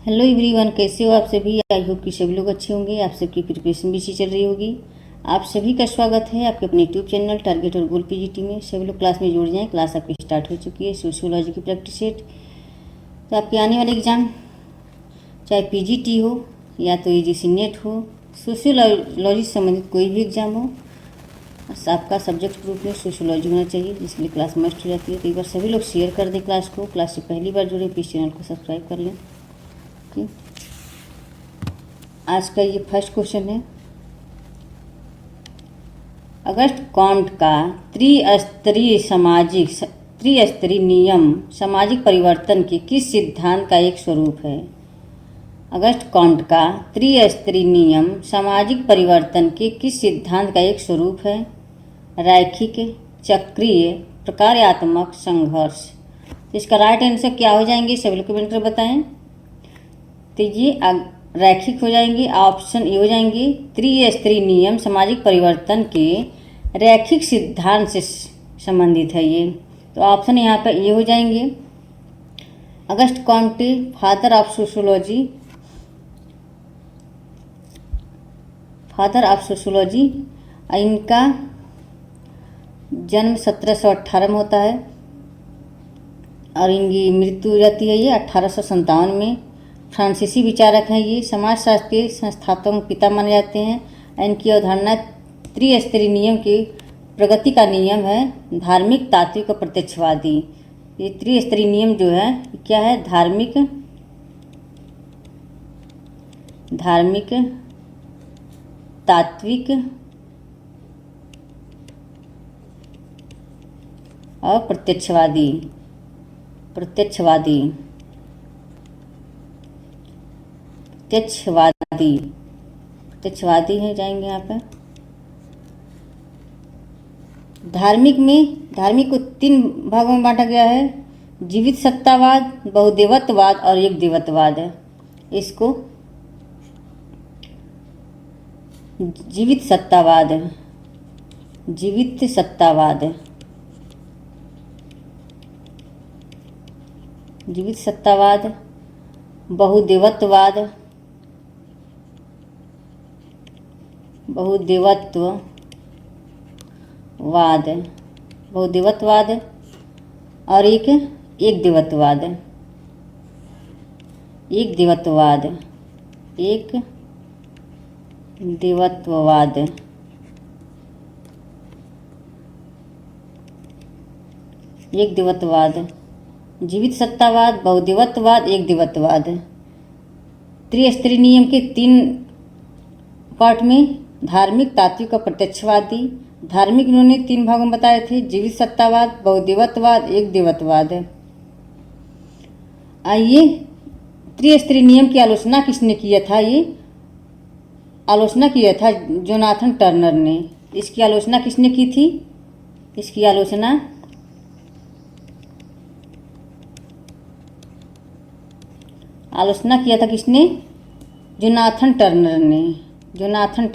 Hello everyone, कैसे हो आप सभी। आई होप कि सभी लोग अच्छे होंगे। आप सबकी प्रिपरेशन भी अच्छी चल रही होगी। आप सभी का स्वागत है आपके अपने यूट्यूब चैनल टारगेट और गोल पीजीटी में। सभी लोग क्लास में जुड़ जाएं। क्लास आपकी स्टार्ट हो चुकी है सोशियोलॉजी की प्रैक्टिस सेट। तो आपके आने वाले एग्ज़ाम चाहे पीजीटी हो या तो यूजीसी नेट हो, सोशियोलॉजी से संबंधित कोई भी एग्ज़ाम हो, बस आपका सब्जेक्ट ग्रुप में सोशियोलॉजी होना चाहिए, जिसके लिए क्लास मस्ट हो जाती है। तो एक बार सभी लोग शेयर कर दें क्लास को। क्लास से पहली बार जुड़े प्लीज़ चैनल को सब्सक्राइब कर लें। ठीक, आज का ये फर्स्ट क्वेश्चन है। अगस्त कॉम्ट का त्रिस्तरीय नियम सामाजिक परिवर्तन के किस सिद्धांत का एक स्वरूप है। अगस्त कॉम्ट का त्रिस्तरीय नियम सामाजिक परिवर्तन के किस सिद्धांत का एक स्वरूप है। रैखिक, चक्रीय, प्रकार्यात्मक, संघर्ष। तो इसका राइट आंसर क्या हो जाएंगे, सभी लोग कमेंट कर बताएं। तो ये रैखिक हो जाएंगे, ऑप्शन ए हो जाएंगे। त्रिस्तरीय नियम सामाजिक परिवर्तन के रैखिक सिद्धांत से संबंधित है ये, तो ऑप्शन यहाँ पर ए हो जाएंगे। August Comte, father of sociology, इनका जन्म 1718 में होता है और इनकी मृत्यु रहती है ये 1857 में। फ्रांसीसी विचारक हैं ये, समाजशास्त्र के संस्थापक पिता माने जाते हैं। इनकी अवधारणा त्रिस्तरीय नियम के प्रगति का नियम है, धार्मिक, तात्विक और प्रत्यक्षवादी। ये त्रिस्तरीय नियम जो है क्या है, धार्मिक, तात्विक और प्रत्यक्षवादी हैं जाएंगे यहाँ पर। धार्मिक को 3 भागों में बांटा गया है, जीवित सत्तावाद, बहुदेवत्ववाद और एक देवत्ववाद है। इसको जीवित सत्तावाद, बहुदेवत्ववाद और एक देवत्ववाद। जीवित सत्तावाद, बहुदेवत्ववाद, एक देवत्ववाद। त्रिस्तरीय नियम के 3 पार्ट में धार्मिक, तात्विक और प्रत्यक्षवादी। धार्मिक इन्होंने 3 भागों में बताए थे, जीवित सत्तावाद, बहुदेवत्ववाद, एक देवत्ववाद। आइए, त्रिस्तरीय नियम की आलोचना किसने किया था, ये आलोचना किया था जोनाथन टर्नर ने। इसकी आलोचना किसने की थी, इसकी आलोचना किया था किसने, जोनाथन टर्नर ने। जोनाथन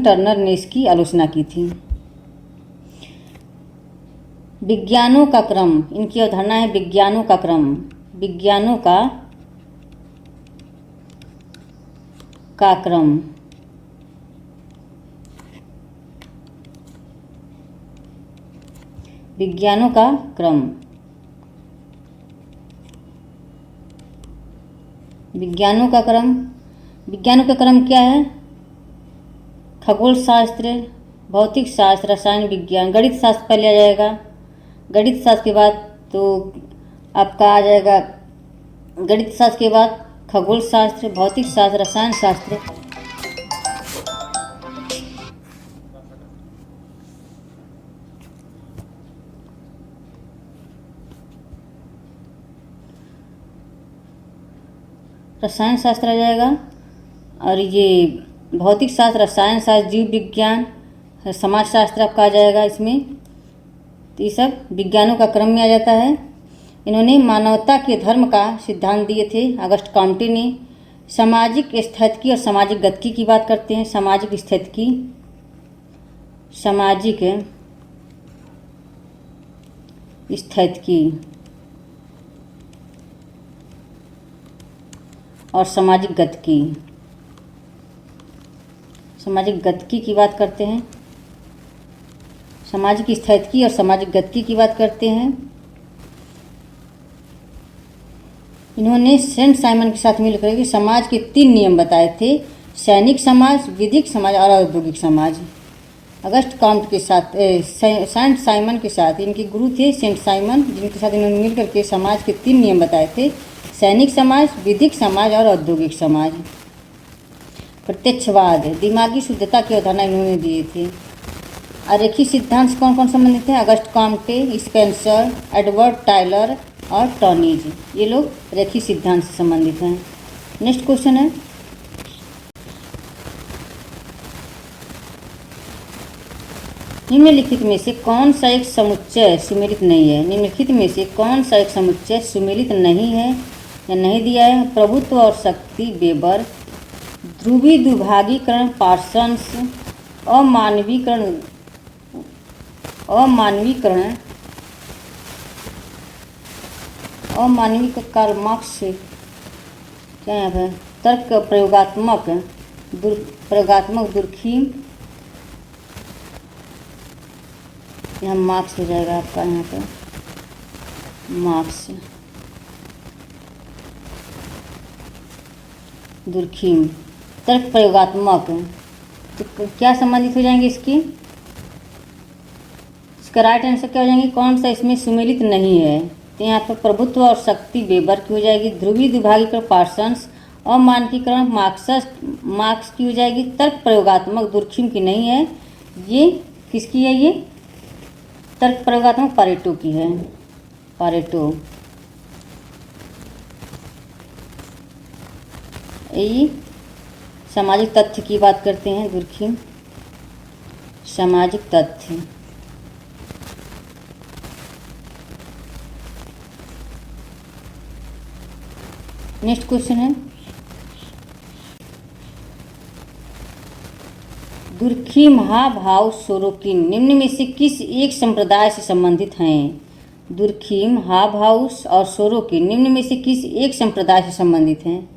टर्नर ने इसकी आलोचना की थी। विज्ञानों का क्रम, इनकी अवधारणा है विज्ञानों का क्रम। विज्ञानों का क्रम विज्ञानों का क्रम क्या है, खगोल शास्त्र, भौतिक शास्त्र, रसायन विज्ञान, गणित शास्त्र पहले आ जाएगा। गणित शास्त्र के बाद तो आपका आ जाएगा, गणित शास्त्र के बाद खगोल शास्त्र, भौतिक शास्त्र, रसायन शास्त्र। रसायन शास्त्र आ जाएगा और ये भौतिक शास्त्र, रसायन शास्त्र, जीव विज्ञान, समाज शास्त्र आपका आ जाएगा इसमें। तो ये सब विज्ञानों का क्रम में आ जाता है। इन्होंने मानवता के धर्म का सिद्धांत दिए थे अगस्ट कॉम्टे ने। सामाजिक स्थितिकी और सामाजिक गतिकी की बात करते हैं। सामाजिक स्थैतिकी और सामाजिक गतिकी। सामाजिक गतिकी की बात करते हैं, सामाजिक स्थैतिकी और सामाजिक गतिकी की बात करते हैं। इन्होंने सेंट साइमन के साथ मिलकर के समाज के 3 नियम बताए थे, सैनिक समाज, विधिक समाज और औद्योगिक समाज। अगस्ट कॉम्ट के साथ सेंट साइमन के साथ, इनके गुरु थे सेंट साइमन, जिनके साथ इन्होंने मिलकर के समाज के 3 नियम बताए थे, सैनिक समाज, विधिक समाज और औद्योगिक समाज। प्रत्यक्षवाद, दिमागी शुद्धता की अवधारणा इन्होंने दिए थे। आरेखी सिद्धांत से कौन कौन संबंधित है? Auguste Comte, Spencer, Edward Tyler और टॉनीज, ये लोग रेखी सिद्धांत से संबंधित हैं। नेक्स्ट क्वेश्चन है, निम्नलिखित में से कौन सा एक समुच्चय सुमेलित नहीं है? निम्नलिखित में से कौन सा एक समुच्चय सुमेलित नहीं है या नहीं दिया है? प्रभुत्व और शक्ति वेबर, ध्रुवी दुभागीकरण पार्सन्स, अमानवीकरण कार्ल मार्क्स, क्या यहाँ पर तर्क प्रयोगात्मक दुर्खीम, यहाँ मार्क्स हो जाएगा आपका, यहाँ पर मार्क्स दुर्खीम, तर्क प्रयोगात्मक, तो क्या संबंधित हो जाएंगे इसकी? इसका राइट आंसर क्या हो जाएंगे? कौन सा इसमें सुमेलित नहीं है? तो यहाँ पर प्रभुत्व और शक्ति वेबर की हो जाएगी, ध्रुवी दुभागीकरण पार्सन्स, अमानकीकरण मार्क्स की हो जाएगी, तर्क प्रयोगात्मक दुर्खीम की नहीं है। ये किसकी है? ये तर्क प्रयोगात्मक पारेटो की है, पारेटो। ये सामाजिक तथ्य की बात करते हैं, दुर्खीम सामाजिक तथ्य। नेक्स्ट क्वेश्चन है, दुर्खीम, हावभाव, सोरोकिन निम्न में से किस एक संप्रदाय से संबंधित हैं? दुर्खीम, हावभाव और सोरोकिन निम्न में से किस एक संप्रदाय से संबंधित हैं?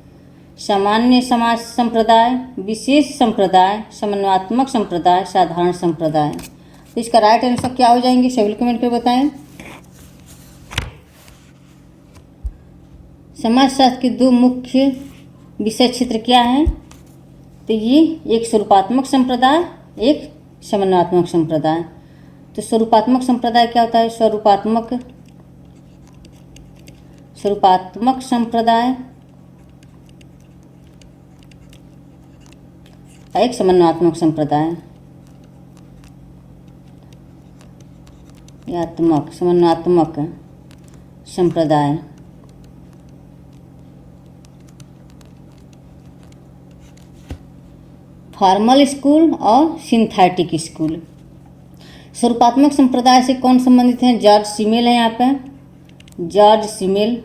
सामान्य समाज संप्रदाय, विशेष संप्रदाय, समन्वयात्मक संप्रदाय, साधारण संप्रदाय। तो इसका राइट आंसर क्या हो जाएंगे? सभी कमेंट कर बताएं। समाजशास्त्र के 2 मुख्य विषय क्षेत्र क्या हैं? तो ये एक स्वरूपात्मक संप्रदाय, एक समन्वयात्मक संप्रदाय। तो स्वरूपात्मक संप्रदाय क्या होता है? स्वरूपात्मक संप्रदाय एक समन्वयात्मक संप्रदाय, समन्वयात्मक संप्रदाय। फॉर्मल स्कूल और सिंथेटिक स्कूल। स्वरूपात्मक संप्रदाय से कौन संबंधित हैं? जॉर्ज सिमेल है यहाँ पे, जॉर्ज सिमेल,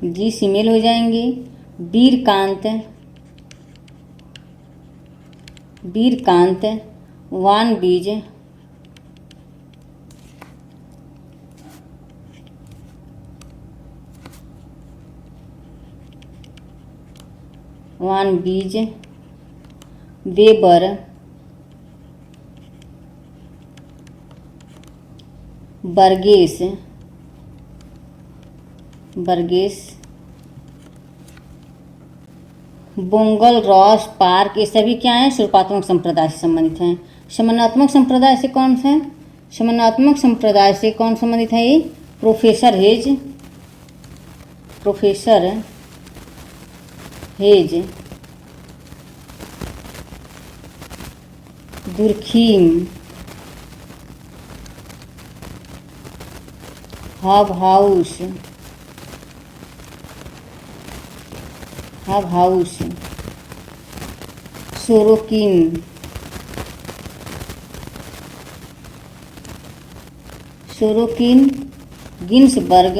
जी सिमेल हो जाएंगे। वीरकांत, वान बीज, वेबर, बर्गेस, बोंगल, रॉस, पार्क, ये सभी क्या हैं? स्वरूपात्मक संप्रदाय से संबंधित हैं। समन्वयात्मक संप्रदाय से कौन सा है? समन्वयात्मक संप्रदाय से कौन संबंधित है? ये professor Hayes, Durkheim, Hobhouse, Sorokin, Ginsberg,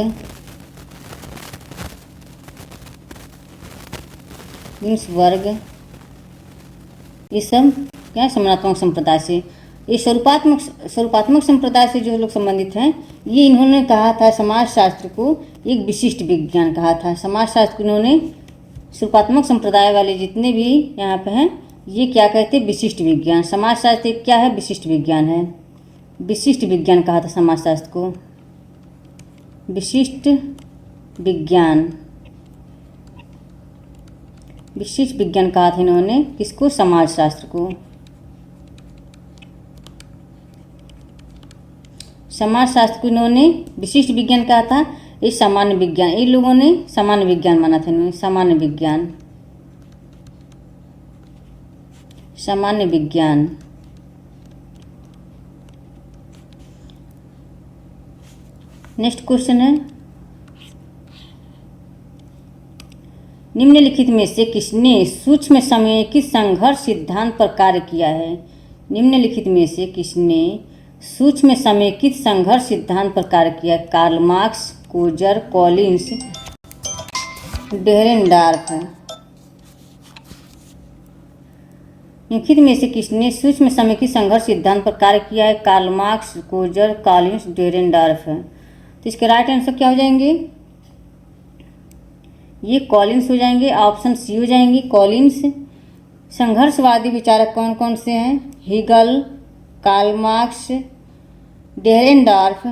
ये सब क्या है, समनात्मक संप्रदाय से। ये स्वरूपात्मक संप्रदाय से जो लोग संबंधित हैं, ये इन्होंने कहा था समाजशास्त्र को एक विशिष्ट विज्ञान कहा था। समाजशास्त्र को इन्होंने स्वरूपात्मक संप्रदाय वाले जितने भी यहाँ पे हैं, ये क्या कहते हैं, विशिष्ट विज्ञान। समाजशास्त्र क्या है, विशिष्ट विज्ञान है। विशिष्ट विज्ञान कहा था समाजशास्त्र को, विशिष्ट विज्ञान। विशिष्ट विज्ञान कहा था इन्होंने किसको, समाजशास्त्र को। समाजशास्त्र को इन्होंने विशिष्ट विज्ञान कहा था। ये सामान्य विज्ञान, इन लोगों ने सामान्य विज्ञान माना था इन्होंने, सामान्य विज्ञान, सामान्य विज्ञान। नेक्स्ट क्वेश्चन है, निम्नलिखित में से किसने सूक्ष्म समयिकी संघर्ष सिद्धांत पर कार्य किया है। निम्नलिखित में से किसने सूक्ष्म समेकित संघर्ष सिद्धांत पर कार्य किया। Karl Marx, Coser, Collins, Dahrendorf. निम्नलिखित में से किसने सूक्ष्म समेकित संघर्ष सिद्धांत पर कार्य किया है। कार्ल मार्क्स, कोजर, कॉलिन्स, डेरेनडार्फ है। तो इसके राइट आंसर क्या हो जाएंगे, ये कॉलिन्स हो जाएंगे, ऑप्शन सी हो जाएंगे कॉलिन्स। संघर्षवादी विचारक कौन कौन से हैं, Hegel, Karl Marx, Dahrendorf,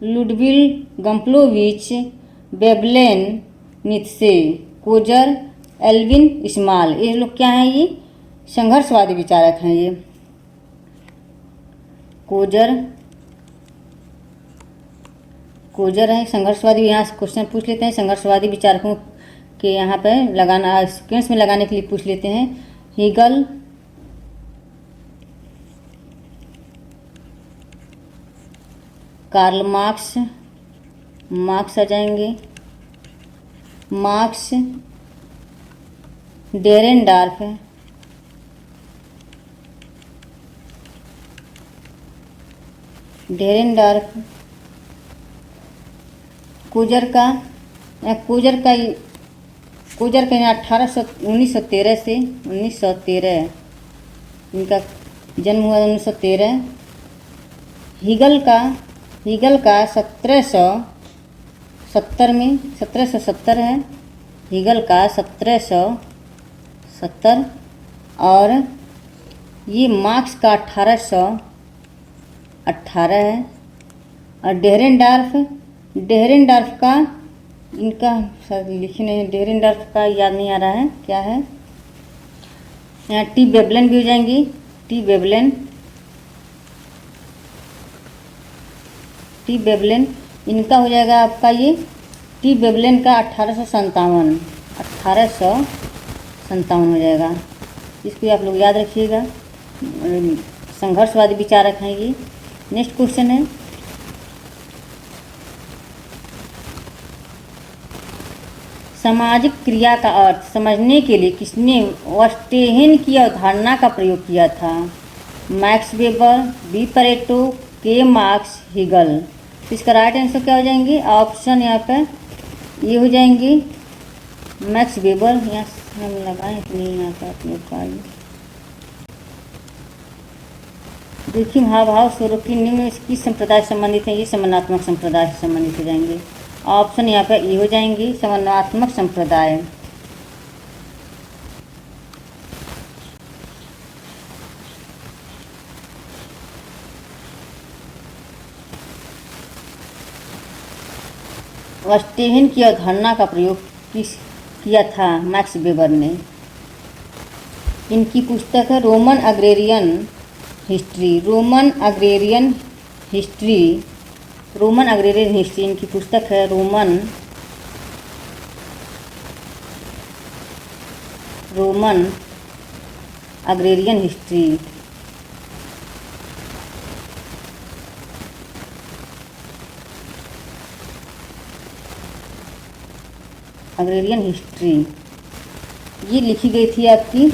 Ludwig Gumplowicz, Veblen, Nietzsche, Coser, Albion Small. ये लोग क्या हैं, ये संघर्षवादी विचारक हैं। ये कोजर है संघर्षवादी। यहाँ से क्वेश्चन पूछ लेते हैं संघर्षवादी विचारकों के, यहाँ पे लगाना सीक्वेंस में लगाने के लिए पूछ लेते हैं। हीगल, कार्ल मार्क्स, मार्क्स आ जाएंगे, मार्क्स, डेरेनडार्फ, डेरेनडार्फ, कोजर का 1913 से 1913 इनका जन्म हुआ 1913। हीगल का 1770 में 1770 है, हीगल का 1770। और ये मार्क्स का 1818 है। और डेरेनडार्फ का इनका शायद लिखे नहीं, डेरेनडार्फ का याद नहीं आ रहा है क्या है। यहाँ टी वेबलेन भी हो जाएंगी, टी वेबलेन इनका हो जाएगा आपका ये टी वेबलेन का 1857 हो जाएगा। इसको आप लोग याद रखिएगा, संघर्षवादी विचारक हैं ये। नेक्स्ट क्वेश्चन है, सामाजिक क्रिया का अर्थ समझने के लिए किसने वर्स्टेहेन की अवधारणा का प्रयोग किया था। मैक्स वेबर, बी परेटो, के मार्क्स, हीगल। तो इसका राइट आंसर क्या हो जाएंगे, ऑप्शन यहाँ पे ये हो जाएंगे मैक्स वेबर। यहाँ हम लगाएं तो नहीं यहाँ पर अपने पास देखिए, हाव स्वरूप निम्न किस संप्रदाय से संबंधित है, ये समन्वयात्मक संप्रदाय से संबंधित हो जाएंगे। ऑप्शन यहाँ पे ये हो जाएंगे समन्वयात्मक संप्रदाय। वर्स्टेहेन की अवधारणा का प्रयोग किया था मैक्स वेबर ने। इनकी पुस्तक है Roman agrarian history, Roman agrarian history इनकी पुस्तक है Roman agrarian history. Agrarian history ये लिखी गई थी आपकी,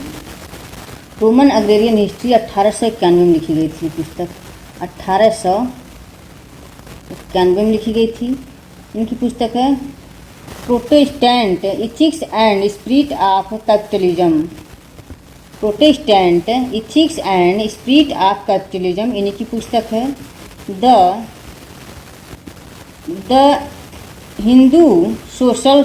रोमन अग्रेरियन हिस्ट्री 1891 में लिखी गई थी पुस्तक, 1891 में लिखी गई थी। इनकी पुस्तक है Protestant ethics and spirit of capitalism. Protestant ethics and spirit of capitalism, इन्हीं की पुस्तक है। द हिंदू सोशल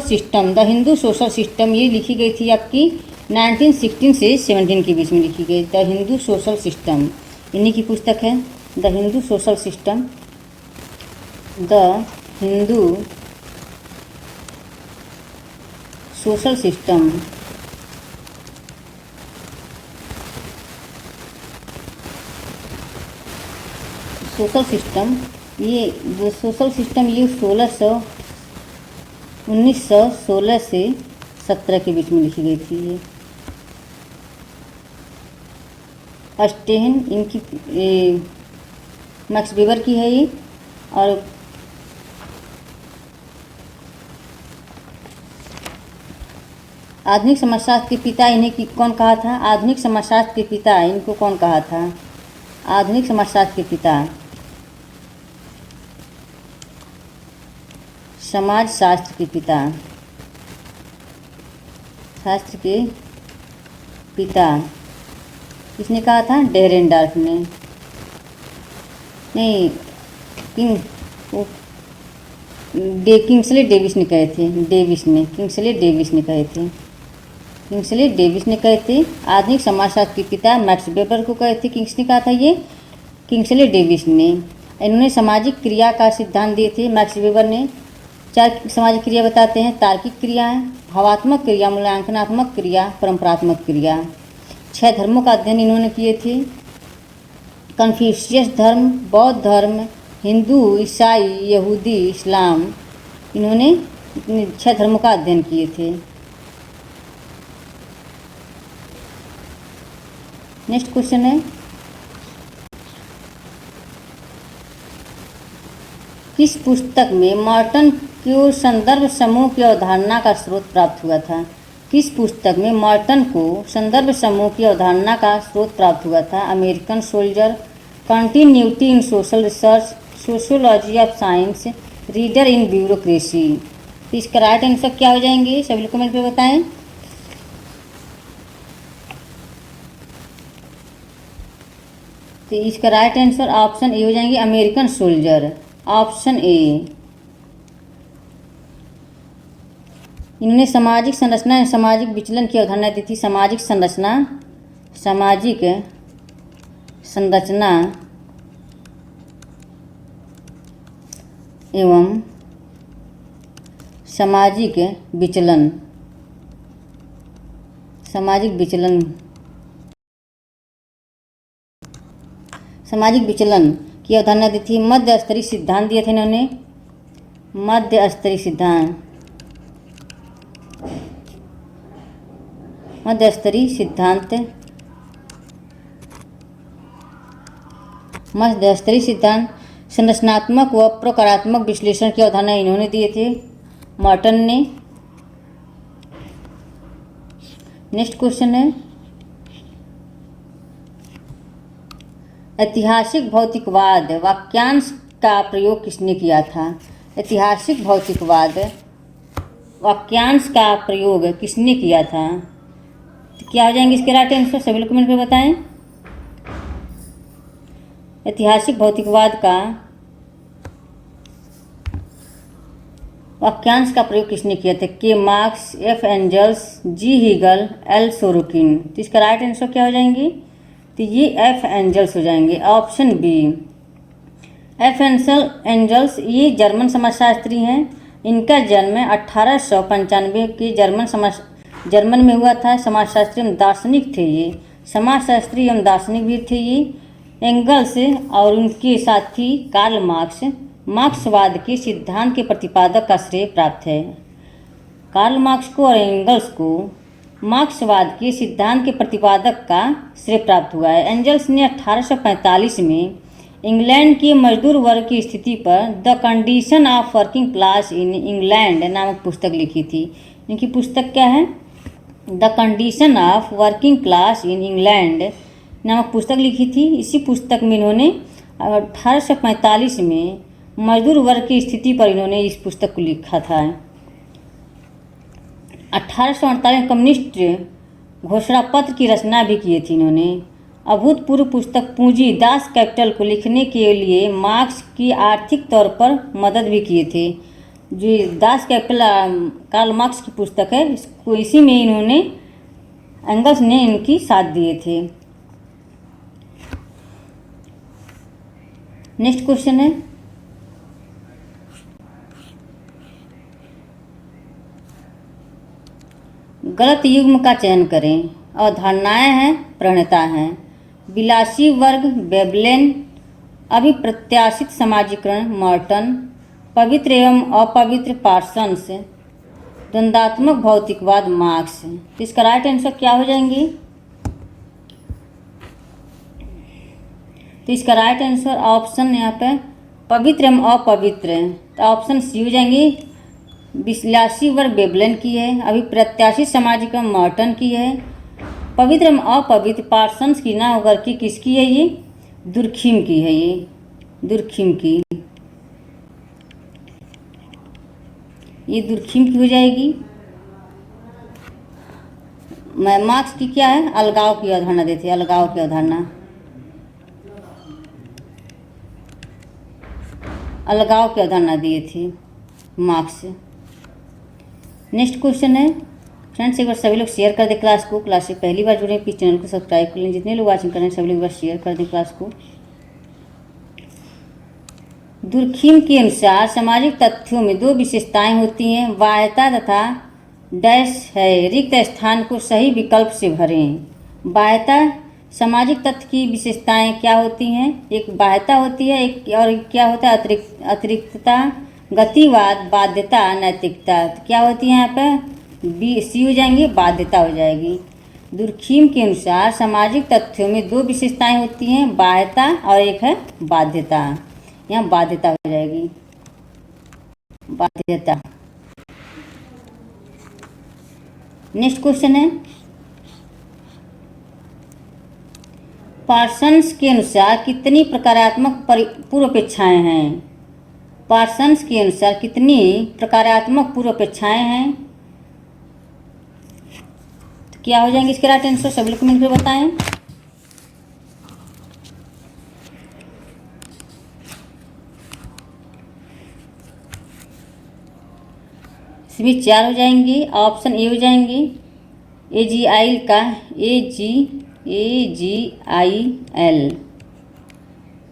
सिस्टम, ये लिखी गई थी आपकी 1916 से 17 के बीच में लिखी गई। द हिंदू सोशल सिस्टम, इन्हीं की पुस्तक है। The Hindu social system, the Hindu social system. ये जो सोशल सिस्टम ये 1916 से 17 के बीच में लिखी गई थी। ये अस्टेन, इनकी मैक्स वेबर की है ये। और आधुनिक समाजशास्त्र के पिता इन्हें कौन कहा था? आधुनिक समाजशास्त्र के पिता इनको कौन कहा था? आधुनिक समाजशास्त्र के पिता, समाजशास्त्र के पिता, शास्त्र के पिता किसने कहा था? डेरेनडार्फ ने। नहीं, किंग्सले डेविस ने कहे थे। किंग्सले डेविस ने कहे थे। आधुनिक समाजशास्त्र के पिता मैक्स वेबर को कहे थे। किसने कहा था ये? किंग्सले डेविस ने। इन्होंने सामाजिक क्रिया का सिद्धांत दिए थे। मैक्स वेबर ने 4 सामाजिक क्रिया बताते हैं। तार्किक क्रिया, भावात्मक क्रिया, मूल्यांकनात्मक क्रिया, परंपरात्मक क्रिया। 6 धर्मों का अध्ययन इन्होंने किए थे। कन्फ्यूशियस धर्म, बौद्ध धर्म, हिंदू, ईसाई, यहूदी, इस्लाम, इन्होंने 6 धर्मों का अध्ययन किए थे। नेक्स्ट क्वेश्चन है, किस पुस्तक में मॉर्टन को संदर्भ समूह की अवधारणा का स्रोत प्राप्त हुआ था? किस पुस्तक में मॉर्टन को संदर्भ समूह की अवधारणा का स्रोत प्राप्त हुआ था? American soldier, continuity in social research, sociology of science, reader in bureaucracy. तो इसका राइट आंसर क्या हो जाएंगे? सभी लोग कमेंट में बताएं। तो इसका राइट आंसर ऑप्शन ए हो जाएंगे, अमेरिकन सोल्जर, ऑप्शन ए। इन्होंने सामाजिक संरचना, सामाजिक विचलन की अवधारणा दी थी। सामाजिक संरचना एवं सामाजिक विचलन की अवधारणा दी थी। मध्य स्तरीय सिद्धांत दिए थे इन्होंने। मध्य स्तरीय सिद्धांत संरचनात्मक व प्रकारात्मक विश्लेषण की अवधारणा इन्होंने दिए थे, मॉर्टन ने। नेक्स्ट क्वेश्चन है, ऐतिहासिक भौतिकवाद वाक्यांश का प्रयोग किसने किया था? ऐतिहासिक भौतिकवाद वाक्यांश का प्रयोग किसने किया था? तो क्या हो जाएंगे इसके राइट आंसर? सभी लोग कमेंट में बताएं। ऐतिहासिक भौतिकवाद का वाक्यांश का प्रयोग किसने किया था? के मार्क्स, एफ एंजल्स, जी हीगल, एल सोरोकिन। तो इसका राइट आंसर क्या हो जाएंगे? तो ये एफ एंजल्स हो जाएंगे, ऑप्शन बी। एफ एंजल्स ये जर्मन समाजशास्त्री हैं। इनका जन्म 1895 के जर्मन में हुआ था। समाजशास्त्री एवं दार्शनिक थे ये। समाजशास्त्री एवं दार्शनिक भी थे ये। एंगल्स और उनके साथी कार्ल मार्क्सवाद के सिद्धांत के प्रतिपादक का श्रेय प्राप्त है। कार्ल मार्क्स को और एंगल्स को मार्क्सवाद के सिद्धांत के प्रतिपादक का श्रेय प्राप्त हुआ है। एंजल्स ने 1845 में इंग्लैंड के मजदूर वर्ग की स्थिति पर the condition of working class in England नामक पुस्तक लिखी थी। इनकी पुस्तक क्या है? The condition of working class in England नामक पुस्तक लिखी थी। इसी पुस्तक में इन्होंने 1845 में मजदूर वर्ग की स्थिति पर इन्होंने इस पुस्तक को लिखा था। 1848 कम्युनिस्ट घोषणा पत्र की रचना भी की थी इन्होंने। अभूतपूर्व पुस्तक पूंजी दास कैपिटल को लिखने के लिए मार्क्स की आर्थिक तौर पर मदद भी किए थे। जो दास कैपिटल कार्ल मार्क्स की पुस्तक है, इसको इसी में इन्होंने एंगल्स ने इनकी साथ दिए थे। नेक्स्ट क्वेश्चन है, गलत युग्म का चयन करें। अवधारणाएं हैं, प्रणेता हैं। विलासी वर्ग वेबलेन, अभिप्रत्याशित समाजीकरण मॉर्टन, पवित्र एवं अपवित्र पार्सन्स, द्वंद्वात्मक भौतिकवाद मार्क्स। तो इसका राइट आंसर क्या हो जाएंगे? तो इसका राइट आंसर ऑप्शन यहाँ पे पवित्र एवं अपवित्र है, तो ऑप्शन सी हो जाएंगे। विलासी वर्ग वेबलेन की है, अभिप्रत्याशित समाजीकरण मॉर्टन की है, पवित्र एवं अपवित्र पार्सन्स की ना होकर के किसकी है? ये दुर्खिम की है, ये दुर्खिम की, ये दुर्खिम की हो जाएगी। मार्क्स की क्या है? अलगाव की अवधारणा देते, अलगाव की अवधारणा, अलगाव की अवधारणा दिए थे मार्क्स। नेक्स्ट क्वेश्चन है, फ्रेंड्स एक बार सभी लोग शेयर कर दें क्लास को। क्लास से पहली बार जुड़े प्लीज चैनल को सब्सक्राइब कर लें। जितने लोग वाचिंग कर रहे हैं सभी लोग एक बार शेयर कर दें क्लास को। दुर्खिम के अनुसार सामाजिक तथ्यों में दो विशेषताएं होती हैं, बाह्यता तथा डैश है, रिक्त स्थान को सही विकल्प से भरें। बाह्यता सामाजिक तथ्य की विशेषताएं क्या होती हैं? एक बाह्यता होती है, एक और क्या होता है? अतिरिक्तता, गतिवाद, बाध्यता, नैतिकता। तो क्या होती है यहाँ पे? बी सी हो जाएंगी, बाध्यता हो जाएगी। दुर्खिम के अनुसार सामाजिक तथ्यों में दो विशेषताएं होती हैं, बाह्यता और एक है बाध्यता। यहाँ बाध्यता हो जाएगी, बाध्यता। नेक्स्ट क्वेश्चन है, पार्सन्स के अनुसार कितनी प्रकारात्मक पूर्वापेक्षाएं हैं? पार्सन्स के अनुसार कितनी प्रकारात्मक पूर्वापेक्षाएं हैं? तो क्या हो जाएंगे इसके राइट आंसर? सभी लोग कमेंट करके बताएं। इसमें 4 हो जाएंगी, ऑप्शन ए हो जाएंगी। AGIL का AGIL,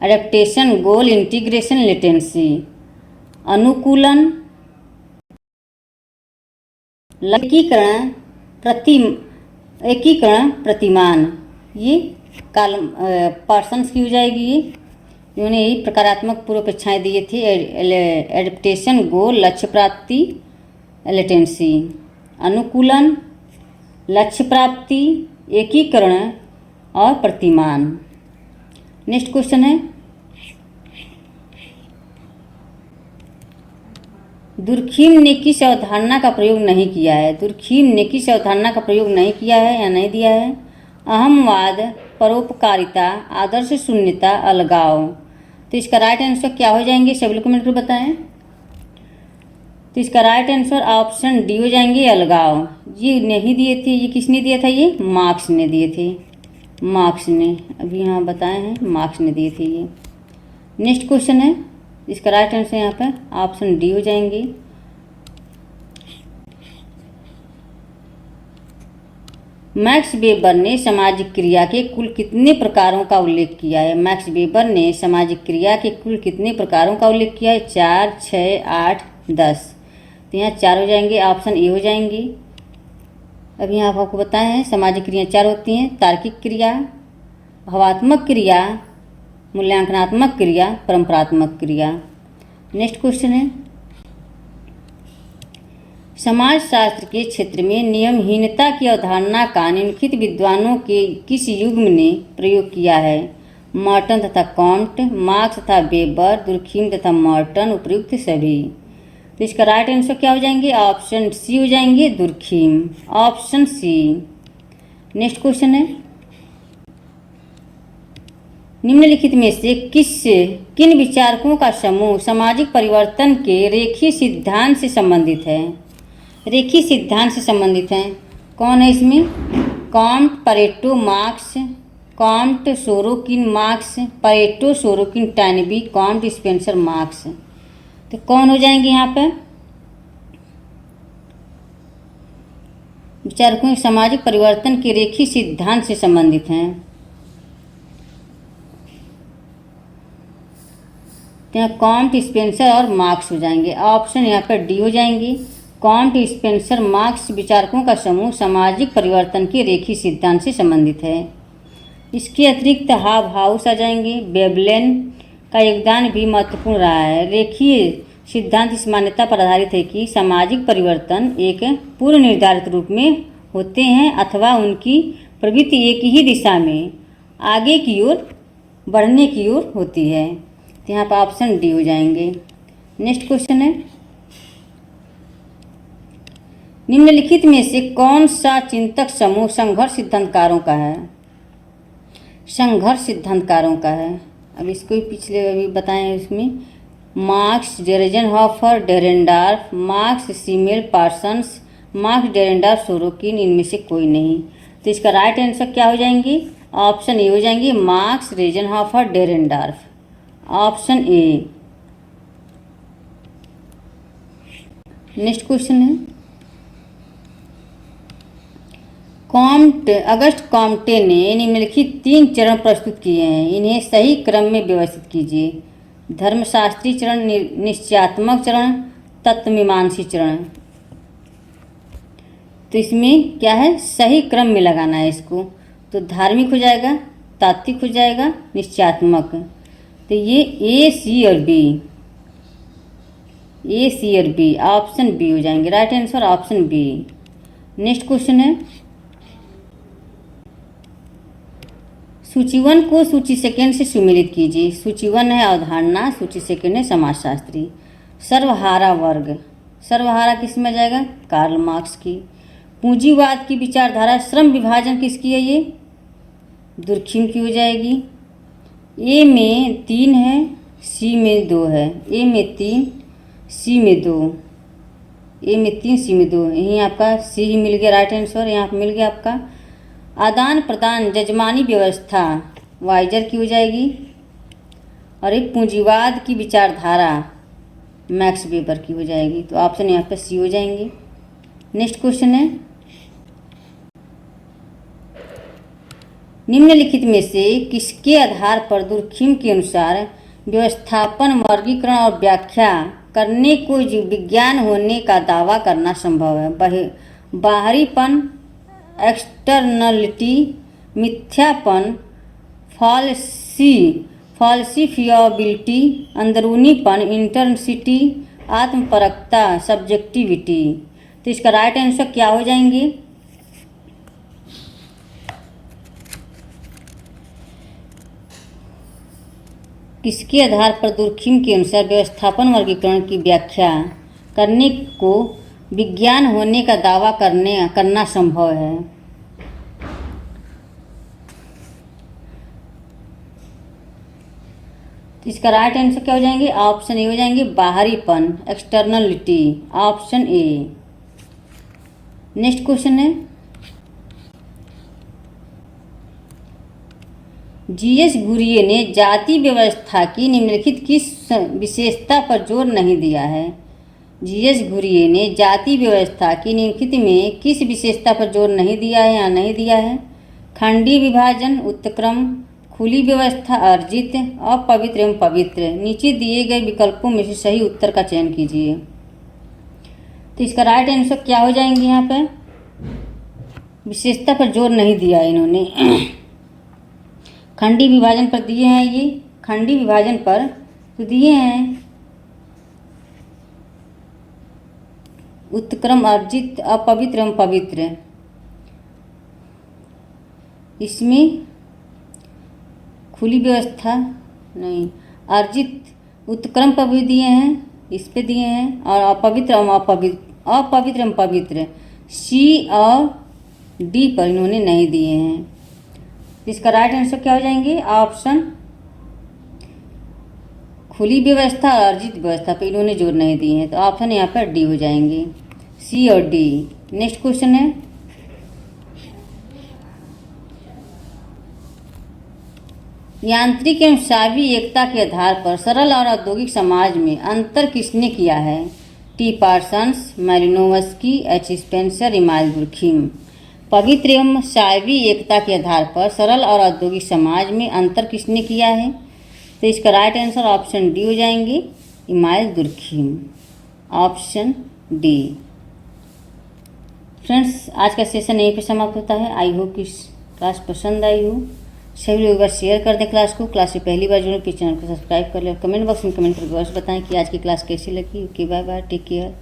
एडेप्टेशन, गोल, इंटीग्रेशन, लेटेंसी, अनुकूलन, एकीकरण, एकीकरण, प्रतिमान। ये कॉलम पार्सन्स की हो जाएगी। ये इन्होंने यही प्रकारात्मक पूर्वापेक्षाएं दिए थे, एडेप्टेशन, गोल, लक्ष्य प्राप्ति, लेटेंसी, अनुकूलन, लक्ष्य प्राप्ति, एकीकरण और प्रतिमान। नेक्स्ट क्वेश्चन है, दुर्खिम ने किस अवधारणा का प्रयोग नहीं किया है? दुर्खिम ने किस अवधारणा का प्रयोग नहीं किया है या नहीं दिया है? अहमवाद, परोपकारिता, आदर्श शून्यता, अलगाव। तो इसका राइट आंसर क्या हो जाएंगे? सभी लोग कमेंट करके बताएं। तो इसका राइट आंसर ऑप्शन डी हो जाएंगे, अलगाव। ये नहीं दिए थे, ये किसने दिया था? ये मार्क्स ने दिए थे, मार्क्स ने, अभी यहाँ बताए हैं, मार्क्स ने दिए थे ये। नेक्स्ट क्वेश्चन है, इसका राइट आंसर यहाँ पे ऑप्शन डी हो जाएंगे। मैक्स वेबर ने सामाजिक क्रिया के कुल कितने प्रकारों का उल्लेख किया है? मैक्स वेबर ने सामाजिक क्रिया के कुल कितने प्रकारों का उल्लेख किया है? 4, 6, 8, 10। तो यहाँ 4 हो जाएंगे, ऑप्शन ए हो जाएंगी। अभी यहाँ आपको बताए हैं सामाजिक क्रिया 4 होती हैं, तार्किक क्रिया, भावात्मक क्रिया, मूल्यांकनात्मक क्रिया, परंपरात्मक क्रिया। नेक्स्ट क्वेश्चन है, समाजशास्त्र के क्षेत्र में नियमहीनता की अवधारणा का निम्नलिखित विद्वानों के किस युग्म ने प्रयोग किया है? मॉर्टन तथा कॉम्ट, मार्क्स तथा वेबर, दुर्खिम तथा मॉर्टन, उपयुक्त सभी। तो इसका राइट आंसर क्या हो जाएंगे? ऑप्शन सी हो जाएंगे, Durkheim, option C. Next question है, निम्नलिखित में से किन विचारकों का समूह सामाजिक परिवर्तन के रेखीय सिद्धांत से संबंधित है? रेखीय सिद्धांत से संबंधित है, कौन है इसमें? Comte Pareto Marx, Comte Sorokin Marx, Pareto Sorokin Toynbee, Comte Spencer Marx. तो कौन हो जाएंगे यहाँ पे? विचारकों के सामाजिक परिवर्तन के रेखीय सिद्धांत से संबंधित हैं। तो यहाँ कॉम्ट स्पेंसर और मार्क्स हो जाएंगे। ऑप्शन यहाँ पर डी हो जाएंगी। कॉम्ट स्पेंसर मार्क्स विचारकों का समूह सामाजिक परिवर्तन के रेखीय सिद्धांत से संबंधित है। इसके अतिरिक्त हाव हाउस आ जाएंगे। वेबलेन का योगदान भी महत्वपूर्ण रहा है। रेखीय सिद्धांत इस मान्यता पर आधारित है कि सामाजिक परिवर्तन एक पूर्व निर्धारित रूप में होते हैं अथवा उनकी प्रवृत्ति एक ही दिशा में आगे की ओर बढ़ने की ओर होती है। तो यहाँ पर ऑप्शन डी हो जाएंगे। नेक्स्ट क्वेश्चन है, निम्नलिखित में से कौन सा चिंतक समूह संघर्ष सिद्धांतकारों का है? संघर्ष सिद्धांतकारों का है। अब इसको पिछले अभी बताएं। इसमें मार्क्स, डेरेजनहॉफर, Dahrendorf, Marx, Simmel, Parsons, Marx, Dahrendorf, Sorokin, इनमें से कोई नहीं। तो इसका राइट आंसर क्या हो जाएंगे? ऑप्शन ए हो जाएंगे, मार्क्स, डेरेजनहॉफर, Dahrendorf. Option A. Next question है, अगस्ट कॉम्टे ने निम्नलिखित 3 चरण प्रस्तुत किए हैं, इन्हें सही क्रम में व्यवस्थित कीजिए। धर्मशास्त्री चरण, निश्चयात्मक चरण, तत्वमीमांसी चरण। तो इसमें क्या है? सही क्रम में लगाना है इसको। तो धार्मिक हो जाएगा, तात्विक हो जाएगा, निश्चयात्मक। तो ये ए, सी और बी, ए, सी और बी, ऑप्शन बी हो जाएंगे। Right answer option B. Next question है, सूची 1 को सूची सेकंड से सुमेलित कीजिए। सूची 1 है अवधारणा, सूची सेकंड है समाजशास्त्री। सर्वहारा वर्ग, सर्वहारा किस में जाएगा? कार्ल मार्क्स की। पूंजीवाद की विचारधारा, श्रम विभाजन किसकी है? ये दुर्खिम की हो जाएगी। ए में 3 है, सी में 2 है। ए में 3, सी में 2, ए में 3, सी में 2। यहीं आपका सी ही मिल गया राइट आंसर। यहाँ पर मिल गया आपका। आदान प्रदान जजमानी व्यवस्था वाइजर की हो जाएगी। और एक पूंजीवाद की विचारधारा मैक्स वेबर की हो जाएगी। तो ऑप्शन यहाँ पर सी हो जाएंगे। नेक्स्ट क्वेश्चन है, निम्नलिखित में से किसके आधार पर दुर्खिम के अनुसार व्यवस्थापन, वर्गीकरण और व्याख्या करने को विज्ञान होने का दावा करना संभव है? बाहरीपन, एक्सटर्नलिटी, मिथ्यापन, फॉल्सिफिएबिलिटी, अंदरूनीपन, इंटर्नसिटी, आत्मपरकता, सब्जेक्टिविटी। तो इसका राइट आंसर क्या हो जाएंगे? किसके आधार पर दुर्खिम के अनुसार व्यवस्थापन वर्गीकरण की व्याख्या करने को विज्ञान होने का दावा करना संभव है? इसका राइट आंसर क्या हो जाएंगे? ऑप्शन ए हो जाएंगे, बाहरीपन, externality. Option A. Next question है, जीएस घुरिये ने जाति व्यवस्था की निम्नलिखित किस विशेषता पर जोर नहीं दिया है? जीएस घुरिये ने जाति व्यवस्था की निम्नलिखित में किस विशेषता पर जोर नहीं दिया है या नहीं दिया है? खंडीय विभाजन, उत्क्रम, खुली व्यवस्था, अर्जित, अपवित्र एवं पवित्र। नीचे दिए गए विकल्पों में से सही उत्तर का चयन कीजिए। तो इसका राइट आंसर क्या हो जाएंगे? यहाँ पर विशेषता पर जोर नहीं दिया है इन्होंने। खंडीय विभाजन पर दिए हैं, ये खंडीय विभाजन पर तो दिए हैं उत्क्रम, अर्जित, अपवित्र एवं पवित्र। इसमें खुली व्यवस्था नहीं, अर्जित, उत्क्रम पर भी दिए हैं, इस पे दिए हैं, और अपवित्र एवं पवित्र सी और डी पर इन्होंने नहीं दिए हैं। इसका राइट आंसर क्या हो जाएंगे? ऑप्शन खुली व्यवस्था और अर्जित व्यवस्था पर इन्होंने जोर नहीं दिए हैं। तो ऑप्शन यहाँ पर डी हो जाएंगे, सी और डी। नेक्स्ट क्वेश्चन है, यांत्रिक एवं सावी एकता के आधार पर सरल और औद्योगिक समाज में अंतर किसने किया है? T Parsons, Malinowski, H Spencer, Emile Durkheim. पवित्र एवं सावी एकता के आधार पर सरल और औद्योगिक समाज में अंतर किसने किया है? तो इसका राइट आंसर ऑप्शन डी हो जाएंगे, email Durkheim, option D. Friends, आज का सेशन यहीं पे समाप्त होता है। आई होप कि क्लास पसंद आई हो। सभी लोग एक बार शेयर कर दें क्लास को। क्लास से पहली बार जुड़े, प्लीज चैनल को सब्सक्राइब कर लें। कमेंट बॉक्स में कमेंट करके अवश्य बताएं कि आज की क्लास कैसी लगी। Okay, bye bye, take care.